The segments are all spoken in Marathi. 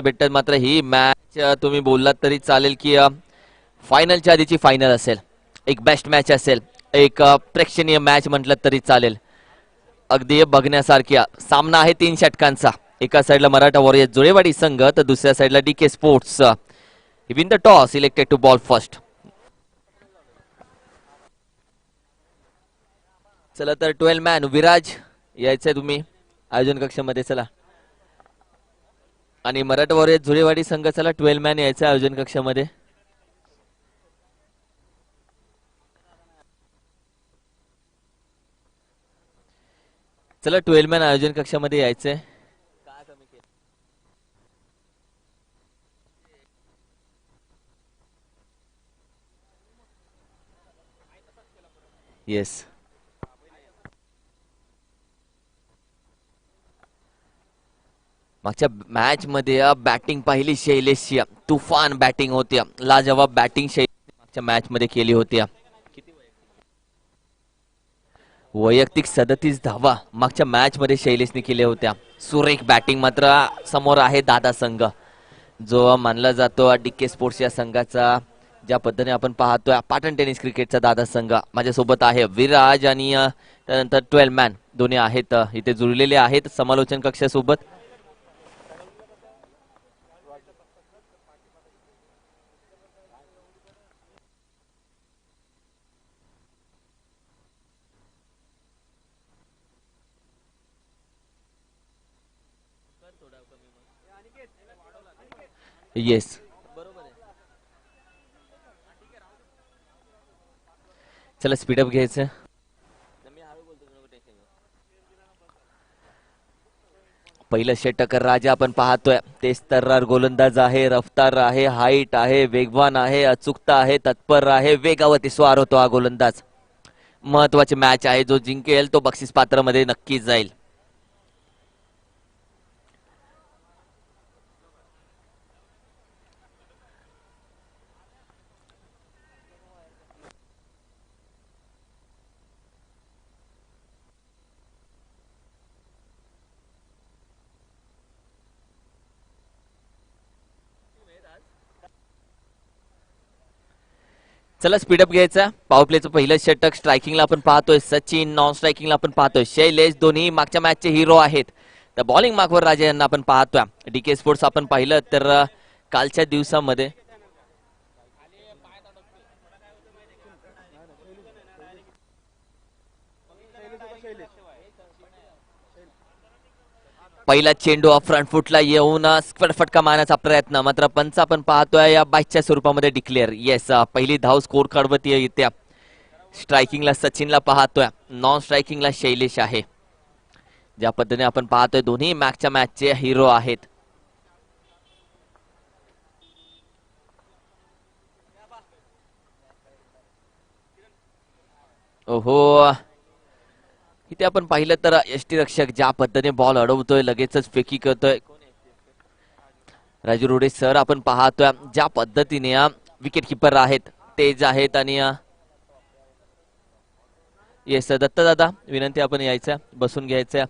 भेटतात. मात्र ही मॅच तुम्ही बोललात तरी चालेल की फायनलच्या आधीची फायनल असेल, एक बेस्ट मॅच असेल, एक प्रेक्षणीय मॅच म्हटलं तरी चालेल. अगदी बघण्यासारखी सामना आहे 3 षटकांचा. एका साईडला मराठा वॉरियर्स जुळेवाडी संघ तर दुसऱ्या साईडला DK sports. Win the toss, elected to bowl first. चला तर 12 मॅन विराज यायचंय तुम्ही आयोजन कक्षामध्ये. चला आणि मराठा वॉरियर्स जुळेवाडी संघ चला 12 मॅन यायचं आयोजन कक्षामध्ये. चला 12 मॅन आयोजन कक्षामध्ये यायचंय. येस, मागच्या मॅच मध्ये बॅटिंग पाहिली शैलेशची, तुफान बॅटिंग होती, लाजवाब बॅटिंग शैलेश मागच्या मॅच मध्ये केली होती. वैयक्तिक 37 धावा मागच्या मॅच मध्ये शैलेशने केल्या होत्या. सुरेख बॅटिंग मात्र समोर आहे दादा संघ, जो मानला जातो डीके स्पोर्ट्स या संघाचा. ज्या पद्धतीने आपण पाहतोय पाटण टेनिस क्रिकेटचा दादा संघ माझ्यासोबत आहे विराज आणि त्यानंतर 12 मॅन दोन्ही आहेत इथे जुळलेले आहेत समालोचन कक्षासोबत. येस, चला स्पीडअप घ्यायचं. पहिलं षटक राजा आपण पाहतोय, तेच तर्रार गोलंदाज आहे, रफ्तार आहे, हाईट आहे, वेगवान आहे, अचूकता आहे, तत्पर आहे, वेगावरती स्वार होतो हा गोलंदाज. महत्वाची मॅच आहे, जो जिंकेल तो बक्षीस पात्रामध्ये नक्कीच जाईल. चला स्पीडअप घ्यायचा. पॉवर प्लेचं पहिलं षटक. स्ट्रायकिंगला आपण पाहतोय सचिन, नॉन स्ट्रायकिंगला आपण पाहतोय शैलेश, दोन्ही मागच्या मॅचचे हिरो आहेत. तर बॉलिंग मार्कवर राजा यांना आपण पाहतोय. डीके स्पोर्ट्स आपण पाहिलं तर कालच्या दिवसामध्ये पहिला चेंडू फ्रंट फुटला येऊन स्क्वेअर फटका मारण्याचा प्रयत्न, मात्र पंच आपण पाहतोय या बाईच्या स्वरूपामध्ये डिक्लेअर. येस, पहिली धाव स्कोर कार्डवरती येत्या. स्ट्रायकिंगला सचिनला पाहतोय, नॉन स्ट्रायकिंगला शैलेश आहे. ज्या पद्धतीने आपण पाहतोय दोन्ही मॅचच्या मॅचचे हिरो आहेत. ओहो, इथे आपण पाहिलं तर यष्टीरक्षक ज्या पद्धतीने बॉल अडवतोय, लगेचच फेकी करतोय. राजू रोडे सर आपण पाहतोय ज्या पद्धतीने विकेट किपर आहेत, तेज आहेत. आणि येस दत्त दादा, विनंती आपण यायचं, बसून घ्यायचं.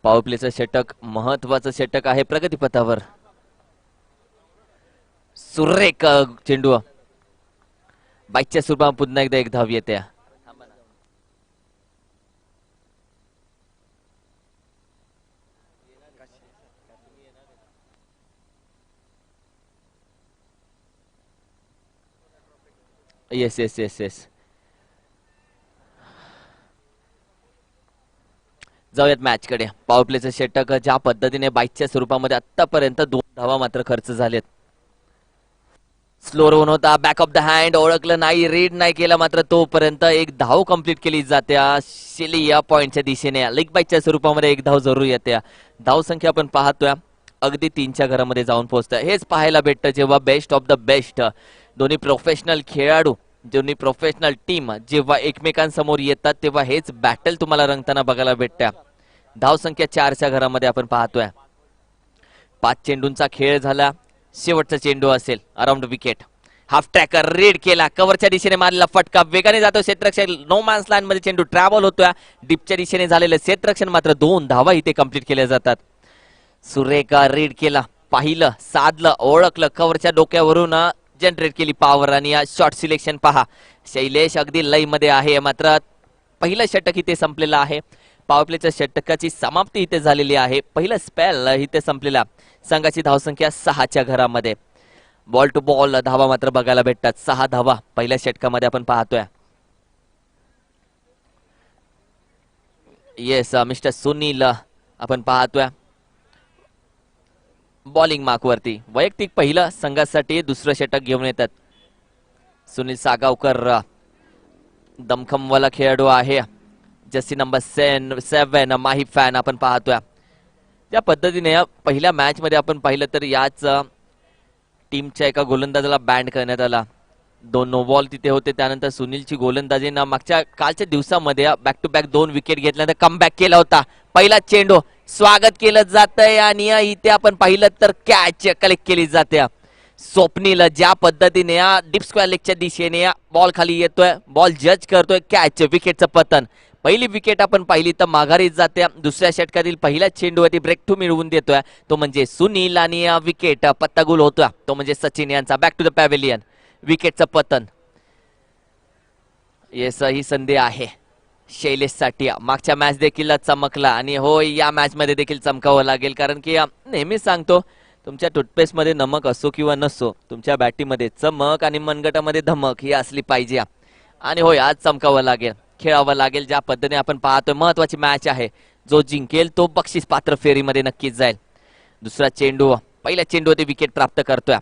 पॉवर प्लेचं षटक महत्वाचं षटक आहे प्रगतीपथावर. सुरेख चेंडू बाईकच्या स्वरूपात पुन्हा एकदा एक धाव येते. येस येस येस येस, जाऊयात मॅच कडे. पॉवर प्लेचं षटक ज्या पद्धतीने बाईकच्या स्वरूपामध्ये आतापर्यंत 2 धावा मात्र खर्च झालेत. स्लो रन होता, बॅक ऑफ द हँड, ओळखलं नाही, रीड नाही केला, मात्र तोपर्यंत एक धाव कंप्लीट केली जाते शेली या पॉइंटच्या दिशेने. लेग बाईकच्या स्वरूपामध्ये एक धाव जरूर येते. धाव संख्या आपण पाहतोय अगदी 3च्या घरामध्ये जाऊन पोहोचतोय. हेच पाहायला भेटतं जेव्हा बेस्ट ऑफ द बेस्ट दोन्ही प्रोफेशनल खेळाडू, दोन्ही प्रोफेशनल टीम जेव्हा एकमेकांसमोर येतात, तेव्हा हेच बॅटल तुम्हाला रंगताना बघायला भेटत्या. धाव संख्या 4च्या घरामध्ये आपण पाहतोय. 5 चेंडूंचा खेळ झाला, शेवटचा चेंडू असेल around wicket. Half tracker read केला, कव्हरच्या दिशेने मारलेला फटका, वेगाने जातो क्षेत्ररक्षक, नो मॅन्स लाईन मध्ये चेंडू ट्रॅव्हल होतोय, डीपच्या दिशेने झालेलं क्षेत्ररक्षण, मात्र 2 धावा इथे कंप्लीट केल्या जातात. सुरेख रीड केला, पाहिलं, साधलं, ओळखलं, कव्हरच्या डोक्यावरून जनरेट केली पॉवर आणि शॉर्ट सिलेक्शन पहा. शैलेश अगदी लय मध्ये आहे, मात्र पहिलं षटक इथे संपलेलं आहे. पॉवर प्लेच्या षटकाची समाप्ती इथे झालेली आहे. पहिलं स्पेल इथे संपलेला. संघाची धावसंख्या 6च्या घरामध्ये. बॉल टू बॉल धावा मात्र बघायला भेटतात. 6 धावा पहिल्या षटकामध्ये आपण पाहतोय. येस, मिस्टर सुनील आपण पाहतोय बॉलिंग मार्क वरती. वैयक्तिक पहिलं संघासाठी दुसरं षटक घेऊन येतात सुनील सागावकर. दमखमवाला खेळाडू आहे. जर्सी नंबर 7 माही फॅन आपण पाहतोय. त्या पद्धतीने पहिल्या मॅच मध्ये आपण पाहिलं तर याच टीमच्या एका गोलंदाजाला बॅन्ड करण्यात आला. 2 नो बॉल तिथे होते. त्यानंतर सुनीलची गोलंदाजी ना मागच्या कालच्या दिवसामध्ये बॅक टू बॅक 2 विकेट घेतल्यानंतर कमबॅक केला होता. पहिला चेंडू स्वागत केलं जातंय आणि इथे आपण पाहिलं तर कॅच कलेक्ट केली जाते. स्वप्नील ज्या पद्धतीने डीप स्क्वेअर लेगच्या दिशेने बॉल खाली येतोय, बॉल जज करतोय, कॅच, विकेटचं पतन. पहिली विकेट आपण पाहिली तर माघारी जाते. दुसऱ्या षटकातील पहिल्या चेंडूवरती ब्रेक टू मिळवून देतोय तो म्हणजे सुनील आणि विकेट पत्ता गुल होतोय तो म्हणजे सचिन यांचा. बॅक टू द पॅव्हेलियन, विकेटचं पतन. येस, ही संधी आहे शैलेशसाठी. मागच्या मॅच देखील चमकला आणि हो या मॅच मध्ये देखील चमकावं लागेल, कारण की नेहमीच सांगतो तुमच्या टूथपेस्ट मध्ये नमक असो किंवा नसो, तुमच्या बॅटीमध्ये चमक आणि मनगटामध्ये धमक ही असली पाहिजे. आणि होय, आज चमकावं लागेल, खेळावं लागेल. ज्या पद्धतीने आपण पाहतोय महत्वाची मॅच आहे. जो जिंकेल तो बक्षीस पात्र फेरीमध्ये नक्कीच जाईल. दुसरा चेंडू पहिल्या चेंडूवरती विकेट प्राप्त करतोय.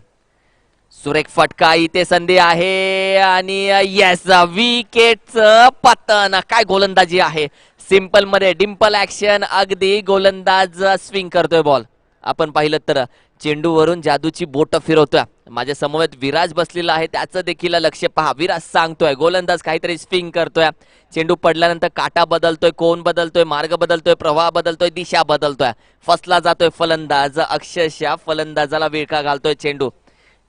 सुरेख फटका, इथे संधी आहे आणि येस, विकेटचं पतन. काय गोलंदाजी आहे, सिंपल मध्ये डिम्पल ऍक्शन. अगदी गोलंदाज स्विंग करतोय बॉल. आपण पाहिलं तर चेंडूवरून जादूची बोट फिरवतोय. माझ्या समोर विराज बसलेला आहे, त्याचं देखील लक्ष पहा. विराज सांगतोय गोलंदाज काहीतरी स्विंग करतोय. चेंडू पडल्यानंतर काटा बदलतोय, कोण बदलतोय, मार्ग बदलतोय, प्रवाह बदलतोय, दिशा बदलतोय. फसला जातोय फलंदाज, अक्षरशः फलंदाजाला विळखा घालतोय चेंडू.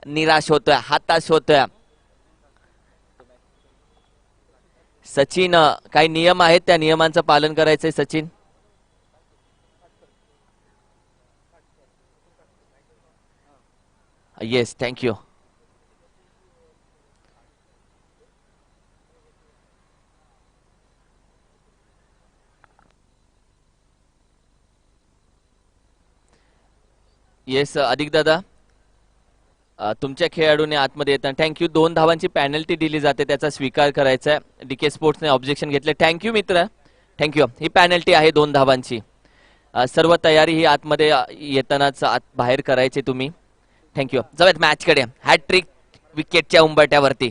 निराश होतोय, हताश होतोय. सचिन, काही नियम आहेत, त्या नियमांचं पालन करायचंय सचिन. Yes, thank you. येस, अधिक दादा, तुमच्या खेळाडूने आतमध्ये येताना थँक्यू. 2 धावांची पॅनल्टी दिली जाते, त्याचा स्वीकार करायचा आहे. डीके स्पोर्ट्सने ऑब्जेक्शन घेतले. थँक्यू मित्र, थँक्यू. ही पॅनल्टी आहे 2 धावांची. सर्व तयारी ही आतमध्ये येतानाच बाहेर करायची तुम्ही. थँक्यू. जाऊयात मॅच कडे. हॅट्रिक विकेटच्या उंबरट्यावरती.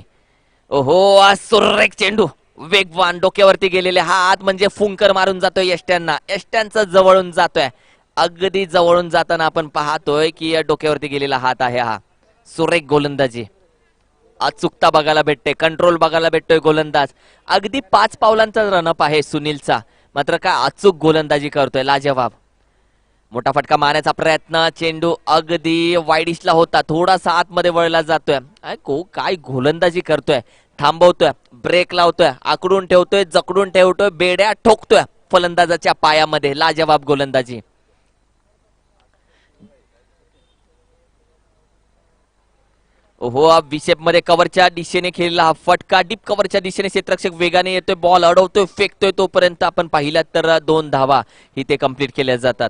ओहो, सुरेख चेंडू, वेगवान, डोक्यावरती गेलेले हात म्हणजे फुंकर मारून जातोय यष्ट्यांना. यष्ट्यांचा जवळून जातोय. अगदी जवळून जाताना आपण पाहतोय की डोक्यावरती गेलेला हात आहे हा. सुरेख गोलंदाजी, अचूकता बघायला भेटते, कंट्रोल बघायला भेटतोय गोलंदाज. अगदी 5 पावलांचा रनअप आहे सुनीलचा, मात्र काय अचूक गोलंदाजी करतोय, लाजवाब. मोठा फटका मारण्याचा प्रयत्न, चेंडू अगदी वाईडिशला होता, थोडासा आतमध्ये वळला जातोय. काय गोलंदाजी करतोय, थांबवतोय, ब्रेक लावतोय, आकडून ठेवतोय, जकडून ठेवतोय, बेड्या ठोकतोय फलंदाजाच्या पायामध्ये. लाजवाब गोलंदाजी. ओहो, विशेप मध्ये कव्हरच्या दिशेने खेळला हा फटका, डीप कव्हरच्या दिशेने क्षेत्ररक्षक वेगाने येतोय, बॉल अडवतोय, फेकतोय. तोपर्यंत आपण पाहिलं तर 2 धावा इथे कंप्लीट केल्या जातात.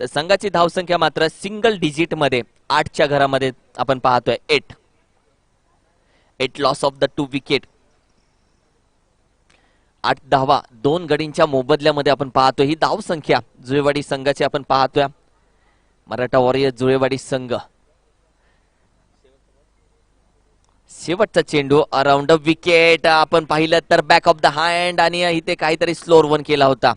तर संघाची धावसंख्या मात्र सिंगल डिजिट मध्ये 8च्या घरामध्ये आपण पाहतोय. 8 लॉस ऑफ द 2 विकेट. 8 धावा 2 गडींच्या मोबदल्यामध्ये आपण पाहतोय. ही धावसंख्या जुळेवाडी संघाची आपण पाहतोय. मराठा वॉरियर जुळेवाडी संघ. शेवटचा चेंडू अराउंड विकेट. आपण पाहिलं तर बॅक ऑफ द हँड आणि इथे काहीतरी स्लोअर वन केला होता.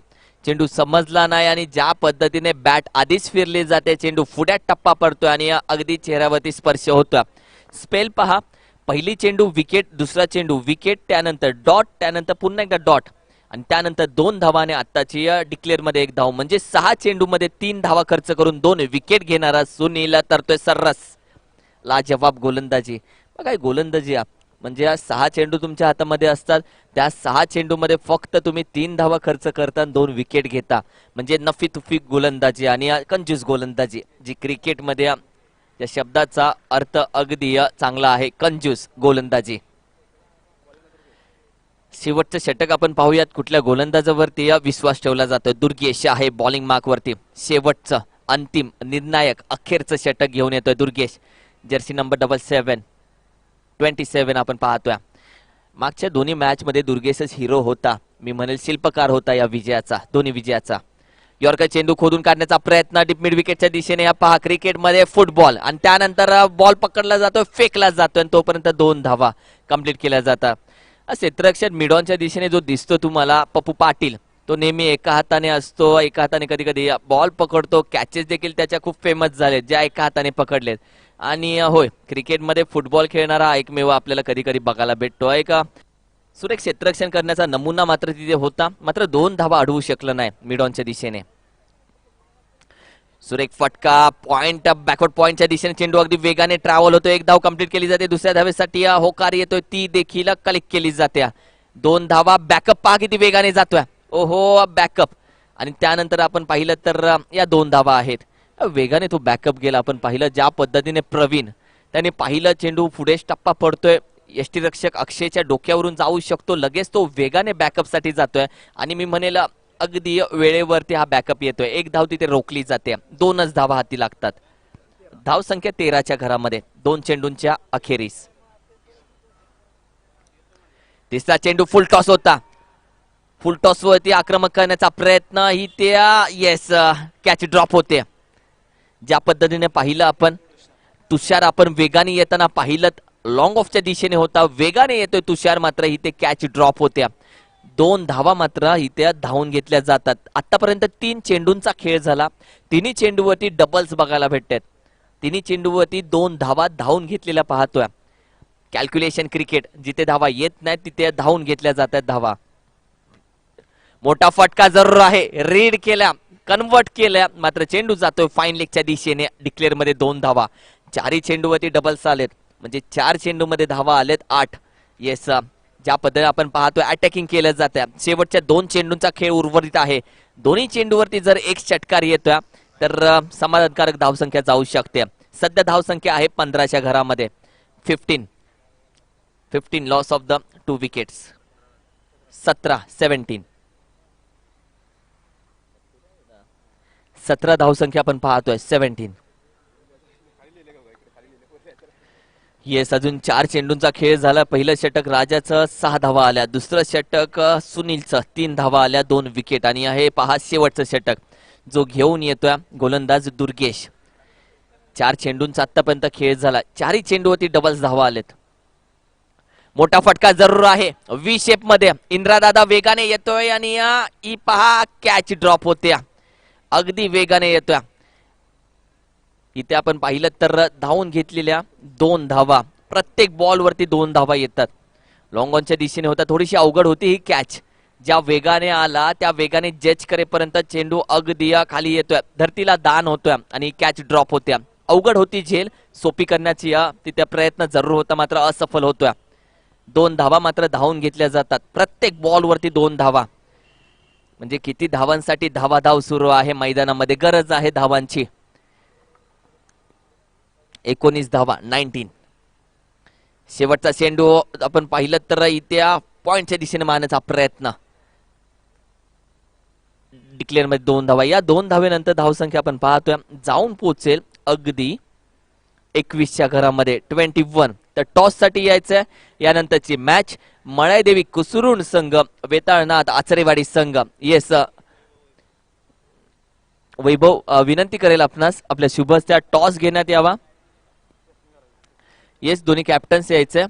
चेंडू समजला नाही आणि ज्या पद्धतीने बॅट आधीच फिरली जाते, चेंडू पुढ्यात टप्पा पडतोय आणि अगदी चेहऱ्यावरती स्पर्श होतोय. स्पेल पहा, पहिली चेंडू विकेट, दुसरा चेंडू विकेट, त्यानंतर डॉट, त्यानंतर पुन्हा एकदा डॉट आणि त्यानंतर 2 धावाने आत्ताची डिक्लेअर मध्ये 1 धाव, म्हणजे 6 चेंडू मध्ये 3 धावा खर्च करून 2 विकेट घेणारा सुनील तरतोय सर्रास. लाजवाब गोलंदाजी. काय गोलंदाजी म्हणजे या 6 चेंडू तुमच्या हातामध्ये असतात, त्या 6 चेंडूमध्ये फक्त तुम्ही 3 धावा खर्च करता आणि 2 विकेट घेता, म्हणजे नफी तुफी गोलंदाजी आणि कंजूस गोलंदाजी, जी क्रिकेटमध्ये या शब्दाचा अर्थ अगदी चांगला आहे, कंजूस गोलंदाजी. शेवटचं षटक आपण पाहूयात, कुठल्या गोलंदाजावरती विश्वास ठेवला जातो. दुर्गेश आहे बॉलिंग मार्क वरती. शेवटचं अंतिम निर्णायक अखेरचं षटक घेऊन येतोय दुर्गेश, जर्सी नंबर 27 आपण पाहतोय. मागच्या दोन्ही मॅच मध्ये दुर्गेशच हिरो होता, मी म्हणेल शिल्पकार होता या विजयाचा, दोन्ही विजयाचा. यॉर्कर चेंडू खोदून काढण्याचा प्रयत्न डीप मिड विकेटच्या दिशेने. पहा क्रिकेटमध्ये फुटबॉल आणि त्यानंतर बॉल पकडला जातो, फेकला जातो आणि तोपर्यंत 2 धावा कंप्लीट केल्या जातात. क्षेत्ररक्षक मिडॉनच्या दिशेने जो दिसतो तुम्हाला पप्पू पाटील, तो नेहमी एका हाताने असतो, एका हाताने कधी कधी बॉल पकडतो. कॅचेस देखील त्याच्या खूप फेमस झालेत, ज्या एका हाताने पकडलेत. आणि होय, क्रिकेटमध्ये फुटबॉल खेळणारा एकमेव आपल्याला कधी कधी बघायला भेटतोय का. सुरेख क्षेत्ररक्षण करण्याचा नमुना मात्र तिथे होता, मात्र 2 धावा अडवू शकलं नाही मिडॉनच्या दिशेने. सुरेख फटका, पॉइंट बॅकवर्ड पॉइंटच्या दिशेने चेंडू अगदी वेगाने ट्रॅव्हल होतो. 1 धाव कंप्लीट केली जाते. दुसऱ्या धावेसाठी होकार येतोय, ती देखील कलेक्ट केली जाते. 2 धावा. बॅकअप पहा किती वेगाने जातोय, ओहो बॅकअप. आणि त्यानंतर आपण पाहिलं तर या 2 धावा आहेत. वेगाने तो बॅकअप गेला. आपण पाहिलं ज्या पद्धतीने प्रवीण त्याने पाहिलं चेंडू पुढे टप्पा पडतोय, यष्टीरक्षक अक्षयच्या डोक्यावरून जाऊ शकतो, लगेच तो वेगाने बॅकअप साठी जातोय आणि मी म्हणेल अगदी वेळेवरती हा बॅकअप येतोय. 1 धाव तिथे रोखली जाते, 2च धावा हाती लागतात. धाव संख्या 13च्या घरामध्ये 2 चेंडूंच्या अखेरीस. तिसरा चेंडू फुल टॉस होता, फुल टॉस वरती आक्रमक करण्याचा प्रयत्न, ही त्या येस कॅच ड्रॉप होते. ज्या पद्धतीने पाहिलं आपण तुषार, आपण वेगाने येताना पाहिलं लॉंग ऑफच्या दिशेने होता, वेगाने येतोय तुषार, मात्र इथे कॅच ड्रॉप होत्या. 2 धावा मात्र इथे धावून घेतल्या जातात. आतापर्यंत 3 चेंडूंचा खेळ झाला, तिन्ही चेंडूवरती डबल्स बघायला भेटतात. तिन्ही चेंडूवरती 2 धावा धावून घेतलेल्या पाहतोय. कॅल्क्युलेशन क्रिकेट, जिथे धावा येत नाहीत तिथे धावून घेतल्या जातात धावा. मोठा फटका जरूर आहे, रीड केल्या, कन्वर्ट केल्या, मात्र चेंडू जातोय फाईन लेगच्या दिशेने. डिक्लेअर मध्ये 2 धावा. 4ही चेंडूवरती डबल्स आलेत, म्हणजे 4 चेंडू मध्ये धावा आलेत 8. येस, ज्या पद्धतीने आपण पाहतोय अटॅकिंग केलं जातं. शेवटच्या 2 चेंडूंचा खेळ उर्वरित आहे. दोन्ही चेंडूवरती जर एक षटकार येतोय तर समाधानकारक धावसंख्या जाऊ शकते. सध्या धावसंख्या आहे 15च्या घरामध्ये. 15 लॉस ऑफ द 2 विकेट्स. 17 धावसंख्या आपण पाहतोय 17. येस, अजून 4 चेंडूंचा खेळ झाला. पहिलं षटक राजाचं 6 धावा आल्या, दुसरं षटक सुनीलचं 3 धावा आल्या, 2 विकेट. आणि हे पहा शेवटचं षटक जो घेऊन येतोय गोलंदाज दुर्गेश. 4 चेंडूंचा आतापर्यंत खेळ झाला, 4ही चेंडूवरती डबल्स धावा आलेत. मोठा फटका जरूर आहे व्ही शेप मध्ये. इंद्रादादा वेगाने येतोय आणि ही पहा कॅच ड्रॉप होत्या, अगदी वेगाने येतोय. इथे आपण पाहिलं तर धावून घेतलेल्या 2 धावा, प्रत्येक बॉल वरती 2 धावा येतात. लॉंग ऑनच्या दिशेने होता, थोडीशी अवघड होती ही कॅच. ज्या वेगाने आला त्या वेगाने जज करेपर्यंत चेंडू अगदी खाली येतोय, धरतीला दान होतोय आणि कॅच ड्रॉप होत्या. अवघड होती झेल, सोपी करण्याची तिथे प्रयत्न जरूर होता, मात्र असफल होतोय. 2 धावा मात्र धावून घेतल्या जातात, प्रत्येक बॉल वरती 2 धावा. म्हणजे किती धावांसाठी धावाधाव सुरू आहे मैदानामध्ये, गरज आहे धावांची. 19 धावा, 19. शेवटचा चेंडू आपण पाहिलं तर इथे पॉइंटच्या दिशेने मारण्याचा प्रयत्न. डिक्लेअर मध्ये 2 धावा. या 2 धावेनंतर धावसंख्या आपण पाहतोय जाऊन पोहोचेल अगदी 21च्या घरामध्ये, 21. तर टॉस साठी यायचंय. यानंतरची मॅच मळ्यादेवी कुसुरुण संघ, वेताळनाथ आचरेवाडी संघ. येस वैभव, विनंती करेल आपणास आपल्या शुभस्त्या टॉस घेण्यात यावा. येस, दोन्ही कॅप्टन्स यायचे.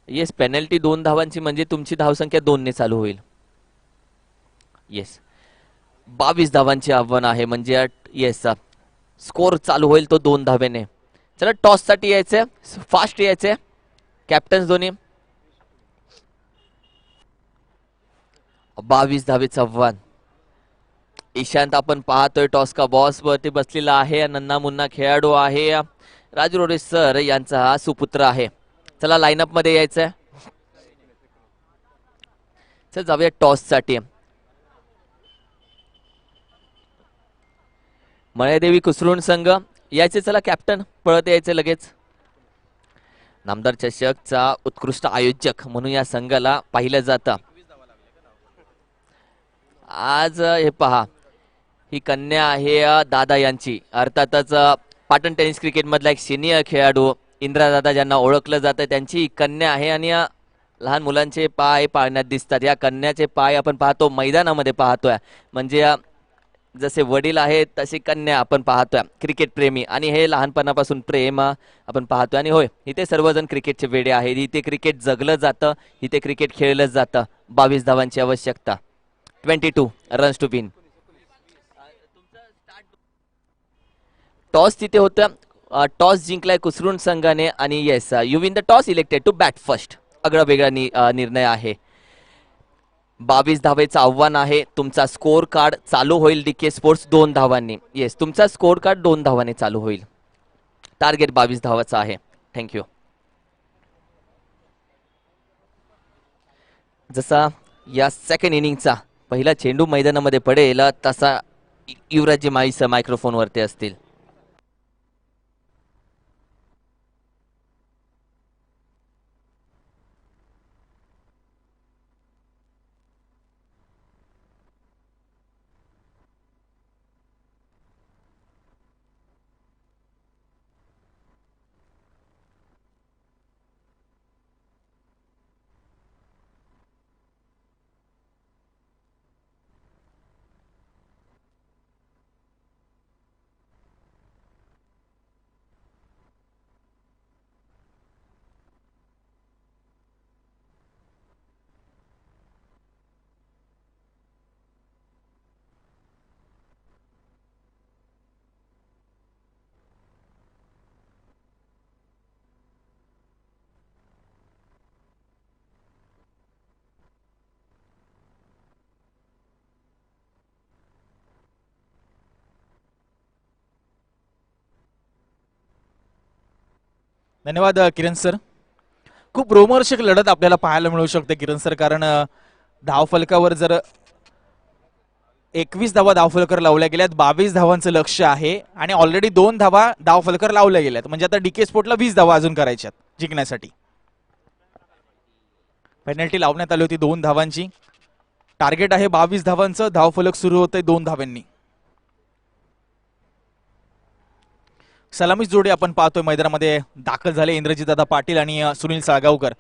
येस, पेनल्टी 2 धावांची, म्हणजे तुमची धावसंख्या 2 ने चालू होईल. येस, 22 धावांचे आव्हान आहे, म्हणजे येस स्कोर चालू होईल तो 2 धावेने. चला टॉस साठी यायचंय, फास्ट यायचंय कॅप्टन्स दोन्ही. 22 धावेचं आव्हान. ईशांत आपण पाहतोय टॉस का बॉस वरती बसलेला आहे. नन्ना मुन्ना खेळाडू आहे. राजू रोडे सर यांचा हा सुपुत्र आहे. चला लाईनअप मध्ये यायचंय. चल जाऊया टॉस साठी. मळ्यादेवी कुसरुण संघ यायचे. चला कॅप्टन पळत यायचे लगेच. नामदार चषकचा उत्कृष्ट आयोजक म्हणून या संघाला पाहिलं जातं. आज हे पहा, ही कन्या आहे दादा यांची, अर्थातच पाटण टेनिस क्रिकेट मधला एक सिनियर खेळाडू इंद्रा दादा ज्यांना ओळखलं जातं त्यांची ही कन्या आहे. आणि लहान मुलांचे पाय पाळण्यात दिसतात. या कन्याचे पाय आपण पाहतो मैदानामध्ये पाहतोय. म्हणजे जसे वडील आहेत तशी कन्या आपण पाहतोय. क्रिकेट प्रेमी आणि हे लहानपणापासून प्रेम आपण पाहतोय. आणि होय, इथे सर्वजण क्रिकेटचे वेडे आहेत. इथे क्रिकेट जगलं जातं, इथे क्रिकेट खेळलं जातं. 22 धावांची आवश्यकता, 22 रन्स टू विन. टॉस तिथे होतं. टॉस जिंकलाय कुसरुण संघाने आणि yes you win the toss, elected to bat first. आगळा वेगळा निर्णय आहे. 22 धावेचं आव्हान आहे. तुमचा स्कोर कार्ड चालू होईल डीके स्पोर्ट्स 2 धावांनी. येस, तुमचा स्कोर कार्ड 2 धावांनी चालू होईल. टार्गेट 22 धावाचं आहे. थँक्यू. जसा या सेकंड इनिंगचा पहिला चेंडू मैदानामध्ये पडेल तसा युवराजी माईस मायक्रोफोन वरती असतील. धन्यवाद किरण सर. खूप रोमहर्षक लढत आपल्याला पाहायला मिळू शकते किरण सर, कारण धावफलकावर जर 21 धावा धावफलकर लावल्या गेल्यात, 22 धावांचं लक्ष आहे आणि ऑलरेडी 2 धावा धावफलकर लावल्या गेल्यात. म्हणजे आता डीके स्पोर्टला 20 धावा अजून करायच्यात जिंकण्यासाठी. पेनल्टी लावण्यात आली होती 2 धावांची. टार्गेट आहे 22 धावांचं. धावफलक सुरू होतंय 2 धावांनी. सलामीच जोडी आपण पाहतोय मैदानामध्ये दाखल झाले इंद्रजितदादा पाटील आणि सुनील साळगावकर.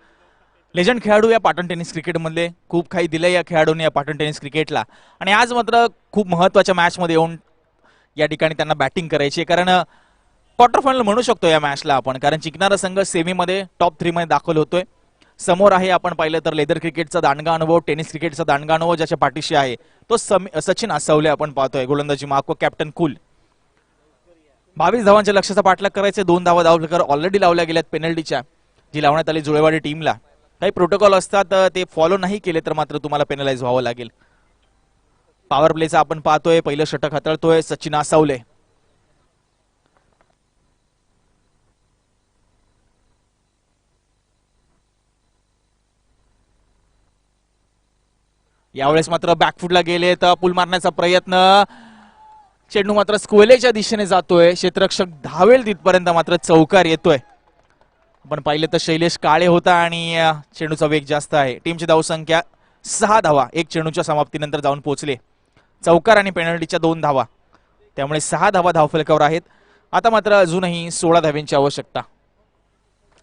लेजंड खेळाडू या पाटण टेनिस क्रिकेटमधले. खूप काही दिलंय या खेळाडूंनी या पाटण टेनिस क्रिकेटला. आणि आज मात्र खूप महत्वाच्या मॅच मध्ये येऊन या ठिकाणी त्यांना बॅटिंग करायची आहे, कारण क्वार्टर फायनल म्हणू शकतो या मॅचला आपण, कारण जिंकणारा संघ सेमीमध्ये टॉप 3 मध्ये दाखल होतोय. समोर आहे आपण पाहिलं तर लेदर क्रिकेटचा दांडगा अनुभव, टेनिस क्रिकेटचा दांडगा अनुभव ज्याच्या पाठीशी आहे तो सचिन आसवले आपण पाहतोय. गोलंदाजी मार्क कॅप्टन कूल. 22 धावांच्या लक्ष्याचा पाठलाग करायचे. 2 धावा धावफलकर ऑलरेडी लावल्या गेल्यात पेनल्टीच्या, जी लावण्यात आली जुळेवाडी टीमला. काही प्रोटोकॉल असतात ते फॉलो नाही केले तर मात्र तुम्हाला पेनलाइज व्हावं लागेल. पॉवर प्लेचा आपण पाहतोय पहिलं षटक हाताळतोय सचिन आसवले. यावेळेस मात्र बॅकफुटला गेले तर पूल मारण्याचा प्रयत्न. चेंडू मात्र स्क्वेलेच्या दिशेने जातोय. क्षेत्ररक्षक धावेल तिथपर्यंत मात्र चौकार येतोय. आपण पाहिलं तर शैलेश काळे होता आणि चेंडूचा वेग जास्त आहे. टीमची धावसंख्या 6 धावा एक चेंडूच्या समाप्तीनंतर जाऊन पोहोचले. चौकार आणि पेनल्टीच्या 2 धावा, त्यामुळे 6 धावा धावफलकावर आहेत. आता मात्र अजूनही 16 धाव्यांची आवश्यकता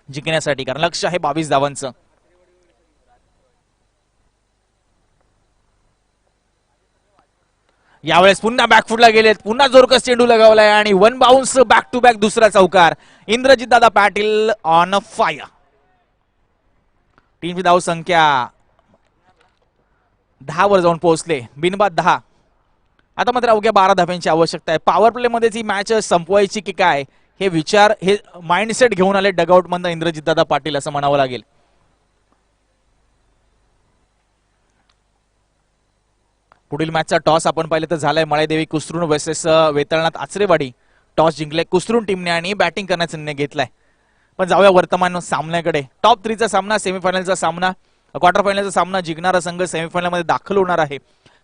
जिंकण्यासाठी, कारण लक्ष आहे 22 धावांचं. यावेळेस पुन्हा बॅकफुटला गेलेत. पुन्हा जोरकस चेंडू लगावलाय आणि 1 बाउन्स बॅक टू बॅक दुसरा चौकार. Indrajit Dada Patil on fire. टीमची धाव संख्या 10 वर जाऊन पोहोचले. बिनबाद 10. आता मात्र अवघ्या 12 धाव्यांची आवश्यकता आहे. पॉवर प्ले मध्ये ही मॅच संपवायची की काय हे विचार, हे माइंडसेट घेऊन आले डगआउट मधून इंद्रजित दादा पाटील असं म्हणावं लागेल. पुढील मॅचचा टॉस आपण पाहिलं तर झालाय मळ्यादेवी कुसरून वर्सेस वेतळनाथ आचरेवाडी. टॉस जिंकले कुसरून टीमने आणि बॅटिंग करण्याचा निर्णय घेतलाय. पण जाऊया वर्तमान सामन्याकडे. टॉप 3चा सामना, सेमीफायनलचा सामना, क्वार्टर फायनलचा सामना जिंकणारा संघ सेमीफायनल मध्ये दाखल होणार आहे.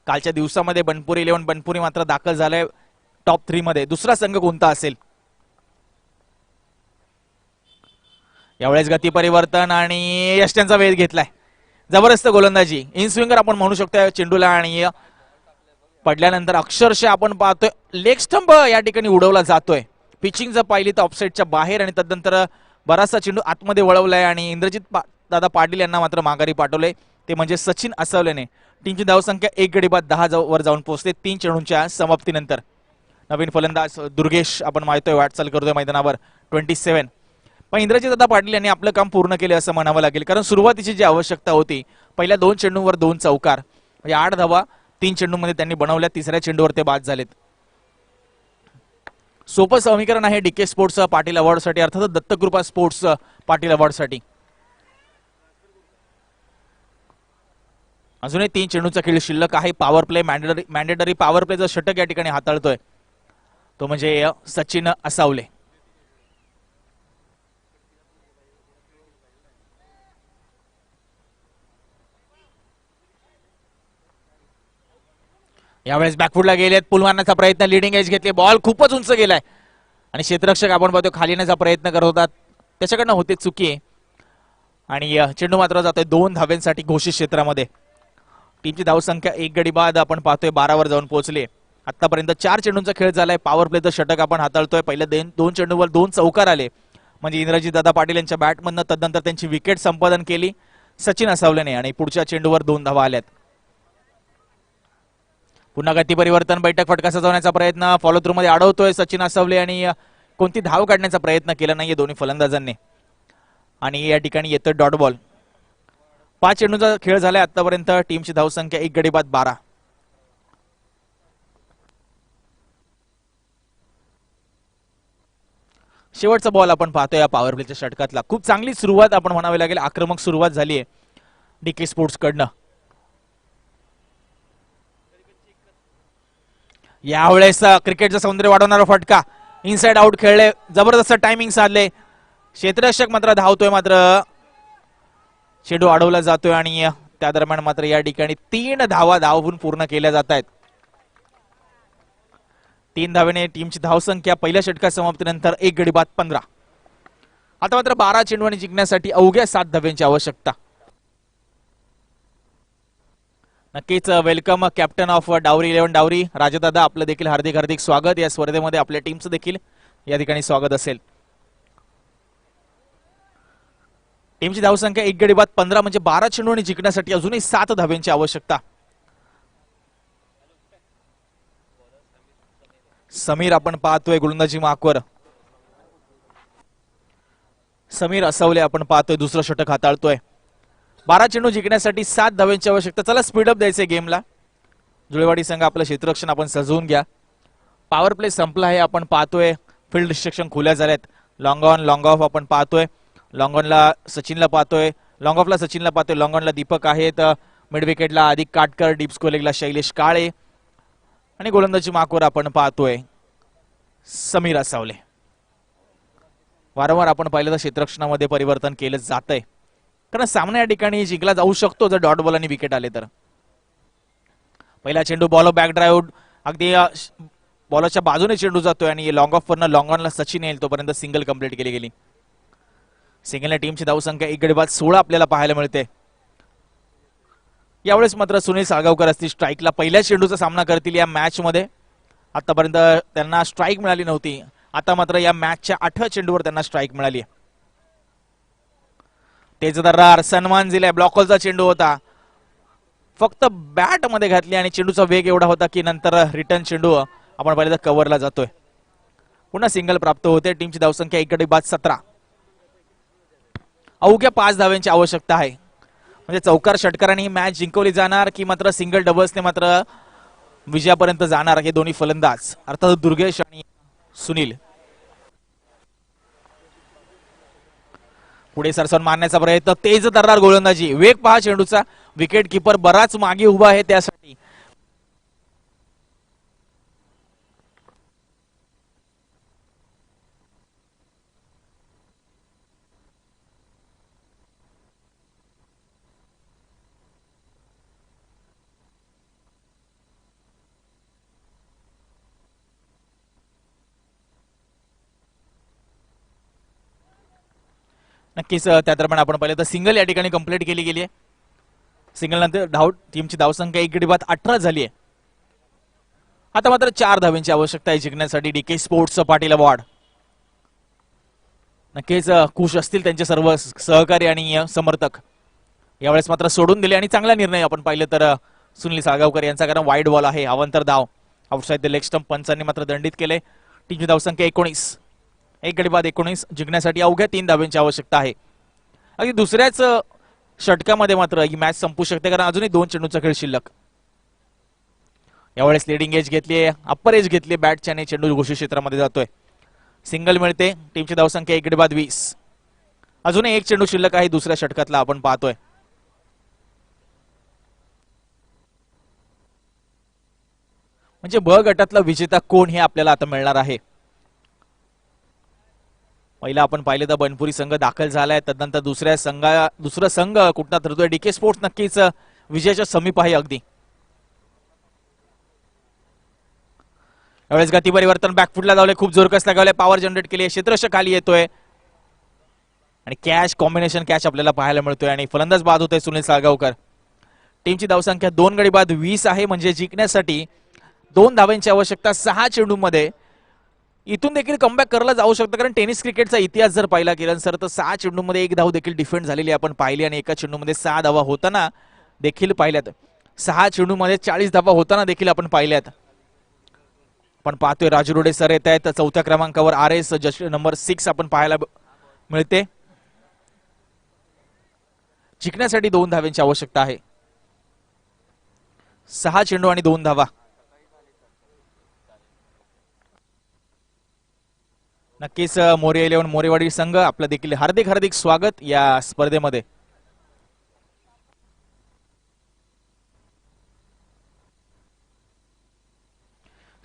कालच्या दिवसामध्ये बनपुरी 11 बनपुरी मात्र दाखल झालंय टॉप 3 मध्ये. दुसरा संघ कोणता असेल? यावेळेस गती परिवर्तन आणि यष्ट्यांचा वेध घेतलाय. जबरदस्त गोलंदाजी, इन स्विंगर आपण म्हणू शकतो चेंडूला, आणि पडल्यानंतर अक्षरशः आपण पाहतोय लेग स्टंप या ठिकाणी उडवला जातोय. पिचिंग जर पाहिली तर ऑफसाईडच्या बाहेर, आणि तदनंतर बराचसा चेंडू आतमध्ये वळवलाय आणि इंद्रजित दादा पाटील यांना मात्र माघारी पाठवले, ते म्हणजे सचिन असवलेने. टीमची धावसंख्या 1 गडी बाद 10 वर जाऊन पोहोचले 3 चेंडूंच्या समाप्तीनंतर. नवीन फलंदाज दुर्गेश आपण माहितोय वाटचाल करतोय मैदानावर 27. पण इंद्रजित दादा पाटील यांनी आपलं काम पूर्ण केले असं म्हणावं लागेल, कारण सुरुवातीची जी आवश्यकता होती, पहिल्या 2 चेंडूंवर 2 चौकार, म्हणजे 8 धावा 3 चेंडूंमध्ये त्यांनी बनवल्या. तिसऱ्या चेंडूवर ते बाद झालेत. सोपं समीकरण आहे डीके स्पोर्ट्स पाटील अवॉर्डसाठी, अर्थात दत्तकृपा स्पोर्ट्स पाटील अवॉर्डसाठी. अजूनही 3 चेंडूचा खेळ शिल्लक आहे. पॉवर प्ले, मॅन्डेटरी पॉवर प्लेचं षटक या ठिकाणी हाताळतोय तो म्हणजे सचिन असावले. यावेळेस बॅकफुटला गेलेत, पुल मारण्याचा प्रयत्न, लिडिंग एज घेतली, बॉल खूपच उंच गेलाय आणि क्षेत्ररक्षक आपण पाहतो खाली येण्याचा प्रयत्न करत होतात, त्याच्याकडनं होते चुकी, आणि चेंडू मात्र जातोय 2 धाव्यांसाठी घोषित क्षेत्रामध्ये. टीमची धावसंख्या 1 गडी बाद आपण पाहतोय 12 वर जाऊन पोहोचले. आतापर्यंत 4 चेंडूंचा खेळ झालाय. पॉवर प्लेचं षटक आपण हाताळतोय. पहिल्या 2 चेंडूवर 2 चौकार आले, म्हणजे इंद्रजित दादा पाटील यांच्या बॅटमधनं. तदनंतर त्यांची विकेट संपादन केली सचिन असावलेने, आणि पुढच्या चेंडूवर 2 धावा आल्यात. पुन्हा गती परिवर्तन, बैठक फटका सजवण्याचा प्रयत्न, फॉलो थ्रू मध्ये अडवतोय सचिन असावले, आणि कोणती धाव काढण्याचा प्रयत्न केला नाहीये दोन्ही फलंदाजांनी, आणि या ठिकाणी येतोय डॉट बॉल. 5 चेंडूंचा खेळ झालाय आतापर्यंत. टीमची धावसंख्या 1 गडी बाद 12. शेवटचा बॉल आपण पाहतोय या पॉवर प्लेच्या षटकातला. खूप चांगली सुरुवात आपण म्हणावी लागेल, आक्रमक सुरुवात झाली आहे डीके स्पोर्ट्स कडनं. यावेळेस क्रिकेटचं सौंदर्य वाढवणारा फटका, इनसाइड आउट खेळले, जबरदस्त टायमिंग साधले. क्षेत्ररक्षक मात्र धावतोय, मात्र चेंडू अडवला जातोय, आणि त्या दरम्यान मात्र या ठिकाणी 3 धावा धावून पूर्ण केल्या जात आहेत. 3 धावेने टीमची धावसंख्या पहिल्या षटका समाप्तीनंतर 1 गडी बाद 15. आता मात्र 12 चेंडू जिंकण्यासाठी अवघ्या 7 धाव्यांची आवश्यकता. नक्कीच वेलकम कॅप्टन ऑफ डावरी 11 डावरी राजदादा, आपलं देखील हार्दिक हार्दिक स्वागत. या स्पर्धेमध्ये आपल्या टीमचं देखील या ठिकाणी स्वागत असेल. टीमची धावसंख्या 1 गडी बाद 15, म्हणजे 12 चेंडू जिंकण्यासाठी अजूनही 7 धाव्यांची आवश्यकता. समीर आपण पाहतोय गोलंदाजी मार्कवर. समीर असवले आपण पाहतोय दुसरं षटक हाताळतोय. 12 चेंडू जिंकण्यासाठी 7 धाव्यांची आवश्यकता. चला स्पीडअप द्यायचंय गेमला. जुळेवाडी संघ आपलं क्षेत्ररक्षण आपण सजवून घ्या. पॉवर प्ले संपला आहे आपण पाहतोय. फील्ड रिस्ट्रिक्शन खुल्या झाल्यात. लॉंग ऑन लॉंग ऑफ आपण पाहतोय. लॉंग ऑनला सचिनला पाहतोय, लॉंग ऑफला सचिनला पाहतोय, लॉंग ऑनला दीपक आहेत, मिड विकेटला अधिक काटकर, डीप स्कोलेगला शैलेश काळे, आणि गोलंदाजी मार्कवर आपण पाहतोय समीर असावले. वारंवार आपण पाहिलं तर क्षेत्ररक्षणामध्ये परिवर्तन केलं जात आहे, कारण सामना या ठिकाणी जिंकला जाऊ शकतो जर डॉट बॉल आणि विकेट आले तर. पहिला चेंडू बॉल बॅक ड्राईव्ह, अगदी बॉलच्या बाजूने चेंडू जातोय आणि लॉंग ऑफ वरनं लॉंग ऑनला सचिन येईल तोपर्यंत सिंगल कंप्लीट केली गेली. सिंगलने टीमची धावसंख्या 1 गडी बाद 16 आपल्याला पाहायला मिळते. यावेळेस मात्र सुनील साळगावकर असतील स्ट्राईकला. पहिल्या चेंडूचा सामना करतील या मॅच मध्ये. आतापर्यंत त्यांना स्ट्राईक मिळाली नव्हती, आता मात्र या मॅचच्या 8व्या चेंडूवर त्यांना स्ट्राईक मिळाली. तेजदर्रार सन्मान दिलाय. ब्लॉकॉलचा चेंडू होता, फक्त बॅट मध्ये घातली आणि चेंडूचा वेग एवढा होता की नंतर रिटर्न चेंडू आपण पाहिलं तर कव्हरला जातोय. पुन्हा सिंगल प्राप्त होते. टीमची धावसंख्या 1 गडी बाद 17. अवघ्या 5 धाव्यांची आवश्यकता आहे. म्हणजे चौकार षटकाराने ही मॅच जिंकवली जाणार की मात्र सिंगल डबल्सने मात्र विजयापर्यंत जाणार हे दोन्ही फलंदाज, अर्थात दुर्गेश आणि सुनील. पुढे सरसवून मारण्याचा प्रयत्न, तेज दर्रार गोलंदाजी, वेग पहा चेंडूचा. विकेट किपर बराच मागे उभा आहे त्यासाठी. नक्कीच त्या दरम्यान आपण पाहिलं तर सिंगल या ठिकाणी कंप्लीट केली गेली आहे. सिंगल नंतर टीमची धावसंख्या 1 गडी बाद 18 झाली आहे. आता मात्र 4 धावांची आवश्यकता आहे जिंकण्यासाठी डीके स्पोर्ट्स पाटील अवॉर्ड. नक्कीच खुश असतील त्यांचे सर्व सहकारी आणि समर्थक. यावेळेस मात्र सोडून दिले आणि चांगला निर्णय आपण पाहिलं तर सुनील साळगावकर यांचा, कारण वाईड बॉल आहे. अवंतर धाव आउटसाइड द लेग स्टंप पंचांनी मात्र दंडित केले. टीमची धावसंख्या 19, 1 गडी बाद 19. जिंकण्यासाठी अवघ्या 3 धावांची आवश्यकता आहे. अगदी दुसऱ्याच षटकामध्ये मात्र ही मॅच संपू शकते, कारण अजूनही 2 चेंडूचा खेळ शिल्लक. यावेळेस लिडिंग एज घेतली, अप्पर एज घेतली बॅटच्या आणि चेंडू घोषित क्षेत्रामध्ये जातोय. सिंगल मिळते. टीमची धावसंख्या 1 गडी बाद 20. अजूनही 1 चेंडू शिल्लक आहे दुसऱ्या षटकातला आपण पाहतोय. म्हणजे ब गटातला विजेता कोण हे आपल्याला आता मिळणार आहे. पहिला आपण पाहिले तर बनपुरी संघ दाखल झालाय. तदनंतर दुसरा संघ कुठला ठरतोय. डीके स्पोर्ट्स नक्कीच विजयाच्या समीप आहे अगदी. यावेळेस गती परिवर्तन बॅकफुटला लावले, खूप जोरकस लगावले, पॉवर जनरेट केली, क्षेत्ररक्षक खाली येतोय आणि कॅच कॉम्बिनेशन कॅच आपल्याला पाहायला मिळतोय आणि फलंदाज बाद होतोय सुनील साळगावकर. टीमची धावसंख्या 2 गडी बाद 20 आहे. म्हणजे जिंकण्यासाठी 2 धावांची आवश्यकता 6 चेंडूंमध्ये. इथून देखील कमबॅक करायला जाऊ शकतं, कारण टेनिस क्रिकेटचा इतिहास जर पाहिला किरण सर तर 6 चेंडूंमध्ये 1 धाव देखील डिफेंड झालेली आपण पाहिली आणि एका चेंडूमध्ये 6 धावा होताना देखील पाहिल्यात. 6 चेंडूमध्ये 40 धावा होताना देखील आपण पाहिल्यात. आपण पाहतोय राजू रोडे सर येत आहेत. 4थ्या क्रमांकावर RS जस्ट नंबर 6 आपण पाहायला मिळते. जिंकण्यासाठी 2 धावांची आवश्यकता आहे. 6 चेंडू आणि 2 धावा. नक्कीच मोरे 11 मोरेवाडी संघ आपलं देखील हार्दिक हार्दिक स्वागत या स्पर्धेमध्ये.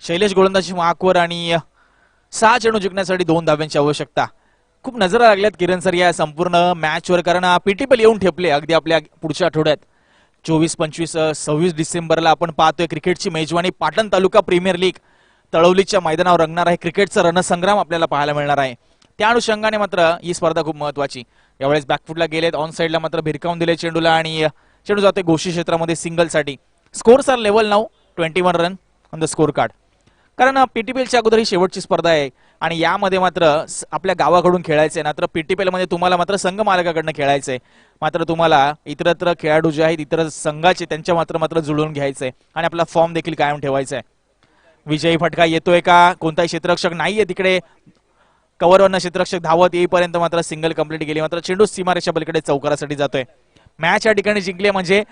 शैलेश गोलंदाजी मार्कवर आणि 6 चेंडू जिंकण्यासाठी 2 धाव्यांची आवश्यकता. खूप नजरा लागल्यात किरण सर या संपूर्ण मॅचवर, कारण पीटीपीएल येऊन ठेपले अगदी आपल्या पुढच्या आठवड्यात 24, 25, 26 डिसेंबरला आपण पाहतोय क्रिकेटची मेजवानी पाटण तालुका प्रीमियर लीग तळवलीच्या मैदानावर रंगणार आहे. क्रिकेटचा रणसंग्राम आपल्याला पाहायला मिळणार आहे. त्या अनुषंगाने मात्र ही स्पर्धा खूप महत्वाची. यावेळेस बॅकफुटला गेलेत, ऑन साइडला मात्र भिरकावून दिले चेंडूला आणि चेंडू जाते घोषित क्षेत्रामध्ये सिंगलसाठी. Scores are level now 21 run on the score card. कारण पीटीपीएलच्या अगोदर ही शेवटची स्पर्धा आहे आणि यामध्ये मात्र आपल्या गावाकडून खेळायचंय. मात्र पीटीपीएल मध्ये तुम्हाला मात्र संघ मालकाकडनं खेळायचंय. मात्र तुम्हाला इतरत्र खेळाडू जे आहेत इतर संघाचे त्यांच्या मात्र जुळवून घ्यायचंय आणि आपला फॉर्म देखील कायम ठेवायचा आहे. विजयी फटका येतोय का? कोणताही क्षेत्ररक्षक नाहीये तिकडे. कव्हरवरनं क्षेत्ररक्षक धावत येईपर्यंत मात्र सिंगल कंप्लीट गेली. मात्र चेंडू सीमारेषा पलीकडे चौकारासाठी जातोय. मॅच या ठिकाणी जिंकली म्हणजे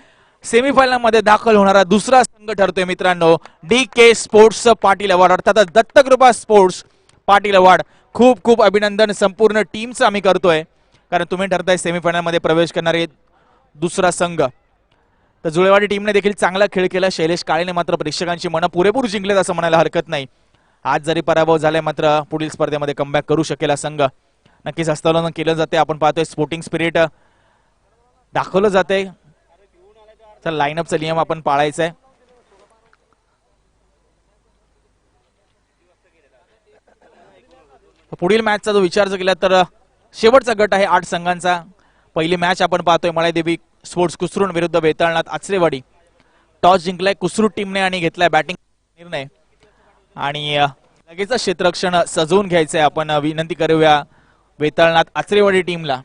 सेमीफायनल मध्ये दाखल होणारा दुसरा संघ ठरतोय मित्रांनो डीके स्पोर्ट्स पाटील अवॉर्ड, अर्थात दत्तकृपा स्पोर्ट्स पाटील अवॉर्ड. खूप खूप अभिनंदन संपूर्ण टीमचं आम्ही करतोय, कारण तुम्ही ठरताय सेमीफायनल मध्ये प्रवेश करणारे दुसरा संघ. तर जुळेवाडी टीमने देखील चांगला खेळ केला. शैलेश काळेने मात्र प्रेक्षकांची मनं पुरेपूर जिंकलेत असं म्हणायला हरकत नाही. आज जरी पराभव झालाय मात्र पुढील स्पर्धेमध्ये कमबॅक करू शकेल हा संघ. नक्कीच हस्तांतरण केलं जाते. आपण पाहतोय स्पोर्टिंग स्पिरिट दाखवलं जाते. तर लाईनअपचा नियम आपण पाळायचा आहे. पुढील मॅचचा जो विचार जर केला तर शेवटचा गट आहे 8 संघांचा. पहिली मॅच आपण पाहतोय मळादेवी स्पोर्ट्स कुसरुण विरुद्ध वेताळनाथ आचरेवाडी. टॉस जिंकलाय कुसरुण टीमने आणि घेतलाय बॅटिंग निर्णय आणि लगेच क्षेत्ररक्षण सजवून घ्यायचंय. आपण विनंती करूया वेताळनाथ आचरेवाडी टीमला.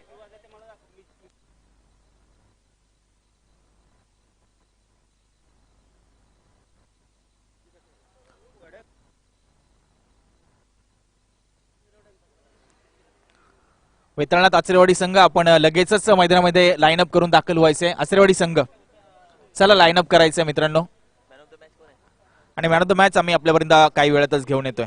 वेताळनाथ आचरेवाडी संघ आपण लगेचच मैदानामध्ये लाईनअप करून दाखल व्हायचंय. आचरेवाडी संघ चला लाईनअप करायचंय मित्रांनो आणि मॅन ऑफ द मॅच आम्ही आपल्यापर्यंत काही वेळातच घेऊन येतोय.